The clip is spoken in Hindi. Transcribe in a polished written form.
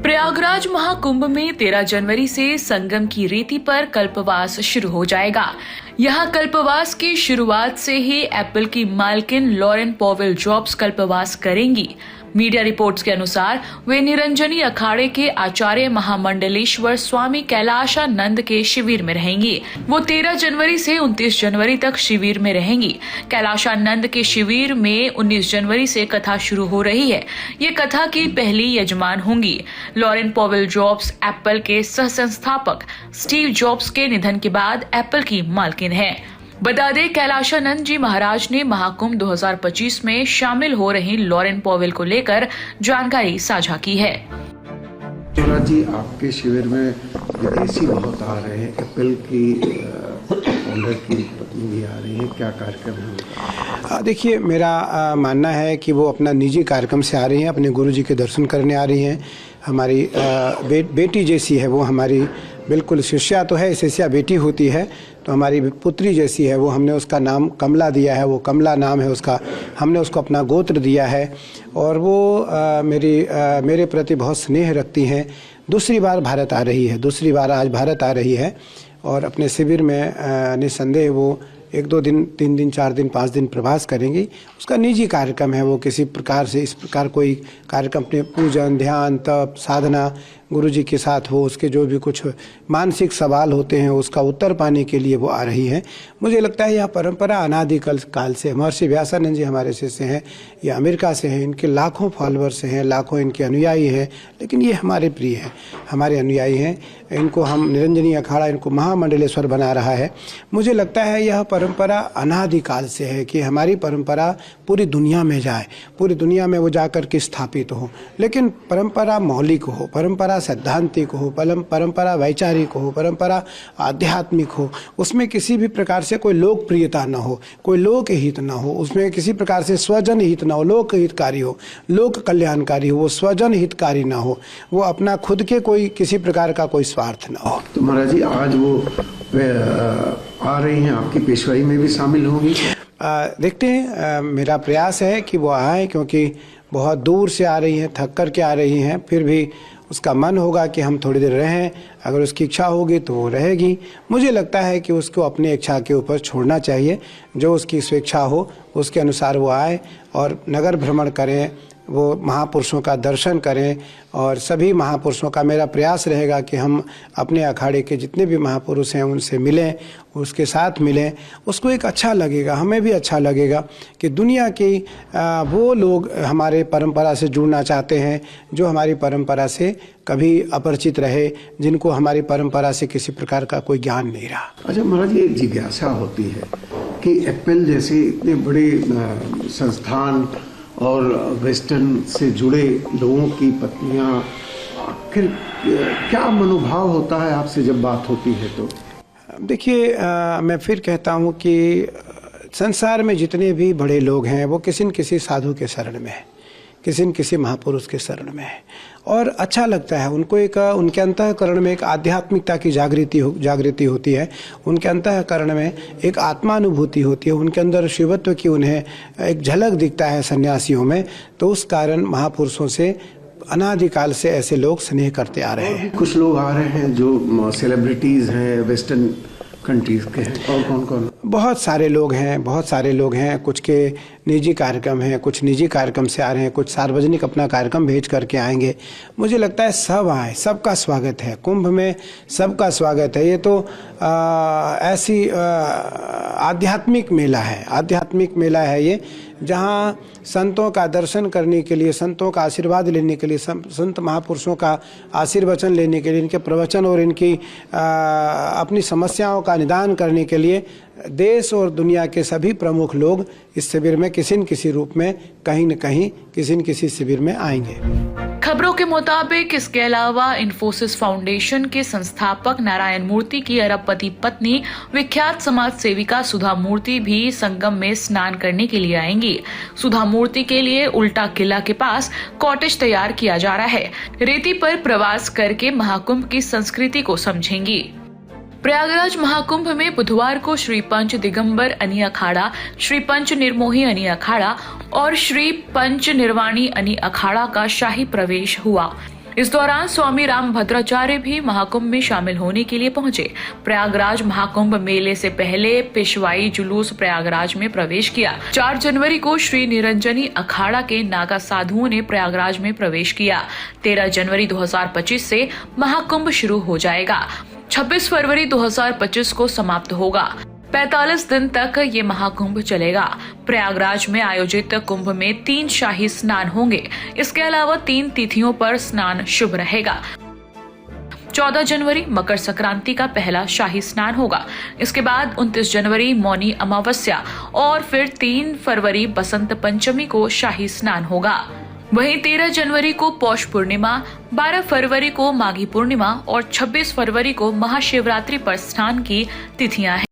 प्रयागराज महाकुंभ में 13 जनवरी से संगम की रेती पर कल्पवास शुरू हो जाएगा। यहाँ कल्पवास की शुरुआत से ही एप्पल की मालकिन लॉरेन पॉवेल जॉब्स कल्पवास करेंगी। मीडिया रिपोर्ट्स के अनुसार वे निरंजनी अखाड़े के आचार्य महामंडलेश्वर स्वामी कैलाशानंद के शिविर में रहेंगी। वो 13 जनवरी से 29 जनवरी तक शिविर में रहेंगी। कैलाशानंद के शिविर में 19 जनवरी से कथा शुरू हो रही है। ये कथा की पहली यजमान होंगी। लॉरेन पॉवेल जॉब्स एप्पल के सह संस्थापक स्टीव जॉब्स के निधन के बाद एप्पल की मालकिन है। बता दें, कैलाशानंद जी महाराज ने महाकुंभ 2025 में शामिल हो रही लॉरेन पॉवेल को लेकर जानकारी साझा की है। महाराज जी, आपके शिविर में विदेशी बहुत आ रहे हैं, एप्पल की फाउंडर की पत्नी भी आ रही है, क्या कार्यक्रम है? देखिए, मेरा मानना है कि वो अपना निजी कार्यक्रम से आ रही हैं, अपने गुरुजी के दर्शन करने आ रही हैं। हमारी बेटी जैसी है वो, हमारी बिल्कुल शिष्या तो है, शिष्या बेटी होती है, तो हमारी पुत्री जैसी है वो। हमने उसका नाम कमला दिया है, वो कमला नाम है उसका, हमने उसको अपना गोत्र दिया है और वो मेरे प्रति बहुत स्नेह रखती हैं। दूसरी बार भारत आ रही है, दूसरी बार आज भारत आ रही है और अपने शिविर में निसंदेह वो 1-2 दिन, 3 दिन, 4 दिन, 5 दिन प्रवास करेंगी। उसका निजी कार्यक्रम है, वो किसी प्रकार से इस प्रकार कोई कार्यक्रम अपने पूजन, ध्यान, तप, साधना गुरुजी के साथ हो, उसके जो भी कुछ मानसिक सवाल होते हैं उसका उत्तर पाने के लिए वो आ रही हैं। मुझे लगता है यह परंपरा अनादिकाल काल से, महर्षि व्यासानंद जी हमारे शिष्य हैं, ये अमेरिका से हैं, इनके लाखों फॉलोअर्स हैं, लाखों इनके अनुयायी हैं, लेकिन ये हमारे प्रिय हैं, हमारे अनुयायी हैं। इनको हम निरंजनी अखाड़ा, इनको महामंडलेश्वर बना रहा है। मुझे लगता है यह परंपरा अनादिकाल से है कि हमारी परंपरा पूरी दुनिया में जाए, पूरी दुनिया में वो जाकर के स्थापित हो, लेकिन परंपरा मौलिक हो, परंपरा सैद्धांतिक हो, परंपरा वैचारिक हो, परंपरा आध्यात्मिक हो। उसमें किसी भी प्रकार से कोई लोकप्रियता न हो, कोई लोक हित न हो, उसमें किसी प्रकार से स्वजन हित न हो, लोक हितकारी हो, लोक कल्याणकारी हो, वो स्वजन हितकारी न हो, वो अपना खुद के कोई किसी प्रकार का कोई स्वार्थ न हो। तो महाराज जी, आज वो आ रही हैं, आपकी पेशवाई में भी शामिल होंगी? देखते हैं, मेरा प्रयास है कि वो आए, क्योंकि बहुत दूर से आ रही हैं, थक कर के आ रही हैं, फिर भी उसका मन होगा कि हम थोड़ी देर रहें। अगर उसकी इच्छा होगी तो वो रहेगी। मुझे लगता है कि उसको अपनी इच्छा के ऊपर छोड़ना चाहिए, जो उसकी स्वेच्छा हो उसके अनुसार वो आए और नगर भ्रमण करें, वो महापुरुषों का दर्शन करें। और सभी महापुरुषों का मेरा प्रयास रहेगा कि हम अपने अखाड़े के जितने भी महापुरुष हैं उनसे मिलें, उसके साथ मिलें। उसको एक अच्छा लगेगा, हमें भी अच्छा लगेगा कि दुनिया की वो लोग हमारे परंपरा से जुड़ना चाहते हैं जो हमारी परंपरा से कभी अपरिचित रहे, जिनको हमारी परंपरा से किसी प्रकार का कोई ज्ञान नहीं रहा। अच्छा महाराज, ये जिज्ञासा होती है कि एप्पल जैसे इतने बड़े संस्थान और वेस्टर्न से जुड़े लोगों की पत्नियां, आखिर क्या मनोभाव होता है आपसे जब बात होती है? तो देखिए, मैं फिर कहता हूँ कि संसार में जितने भी बड़े लोग हैं वो किसी न किसी साधु के शरण में है, किसी न किसी महापुरुष के शरण में है और अच्छा लगता है उनको। एक उनके अंतःकरण में एक आध्यात्मिकता की जागृति होती है, उनके अंतःकरण में एक आत्मानुभूति होती है, उनके अंदर शिवत्व की उन्हें एक झलक दिखता है सन्यासियों में। तो उस कारण महापुरुषों से अनादिकाल से ऐसे लोग स्नेह करते आ रहे हैं। कुछ लोग आ रहे हैं जो सेलिब्रिटीज़ हैं, वेस्टर्न कंट्रीज के हैं, और कौन? बहुत सारे लोग हैं, बहुत सारे लोग हैं। कुछ के निजी कार्यक्रम हैं, कुछ निजी कार्यक्रम से आ रहे हैं, कुछ सार्वजनिक अपना कार्यक्रम भेज करके आएंगे। मुझे लगता है सब आए, सबका स्वागत है, कुंभ में सबका स्वागत है। ये तो ऐसी आध्यात्मिक मेला है, आध्यात्मिक मेला है ये, जहाँ संतों का दर्शन करने के लिए, संतों का आशीर्वाद लेने के लिए, संत महापुरुषों का आशीर्वचन लेने के लिए, इनके प्रवचन और इनकी अपनी समस्याओं का निदान करने के लिए देश और दुनिया के सभी प्रमुख लोग इस शिविर में किसी न किसी रूप में, कहीं न कहीं, किसी न किसी शिविर में आएंगे। खबरों के मुताबिक इसके अलावा इन्फोसिस फाउंडेशन के संस्थापक नारायण मूर्ति की अरबपति पत्नी विख्यात समाज सेविका सुधा मूर्ति भी संगम में स्नान करने के लिए आएंगी। सुधा मूर्ति के लिए उल्टा किला के पास कॉटेज तैयार किया जा रहा है। रेती पर प्रवास करके महाकुंभ की संस्कृति को समझेंगी। प्रयागराज महाकुंभ में बुधवार को श्री पंच दिगंबर अनी अखाड़ा, श्री पंच निर्मोही अनी अखाड़ा और श्री पंच निर्वाणी अनी अखाड़ा का शाही प्रवेश हुआ। इस दौरान स्वामी राम भद्राचार्य भी महाकुंभ में शामिल होने के लिए पहुंचे। प्रयागराज महाकुंभ मेले से पहले पेशवाई जुलूस प्रयागराज में प्रवेश किया। 4 जनवरी को श्री निरंजनी अखाड़ा के नागा साधुओं ने प्रयागराज में प्रवेश किया। 13 जनवरी 2025 से महाकुंभ शुरू हो जाएगा। 26 फरवरी 2025 को समाप्त होगा। 45 दिन तक ये महाकुंभ चलेगा। प्रयागराज में आयोजित कुंभ में 3 शाही स्नान होंगे। इसके अलावा 3 तिथियों पर स्नान शुभ रहेगा। 14 जनवरी मकर संक्रांति का पहला शाही स्नान होगा। इसके बाद 29 जनवरी मौनी अमावस्या और फिर 3 फरवरी बसंत पंचमी को शाही स्नान होगा। वहीं 13 जनवरी को पौष पूर्णिमा, 12 फरवरी को माघी पूर्णिमा और 26 फरवरी को महाशिवरात्रि पर स्नान की तिथियां हैं।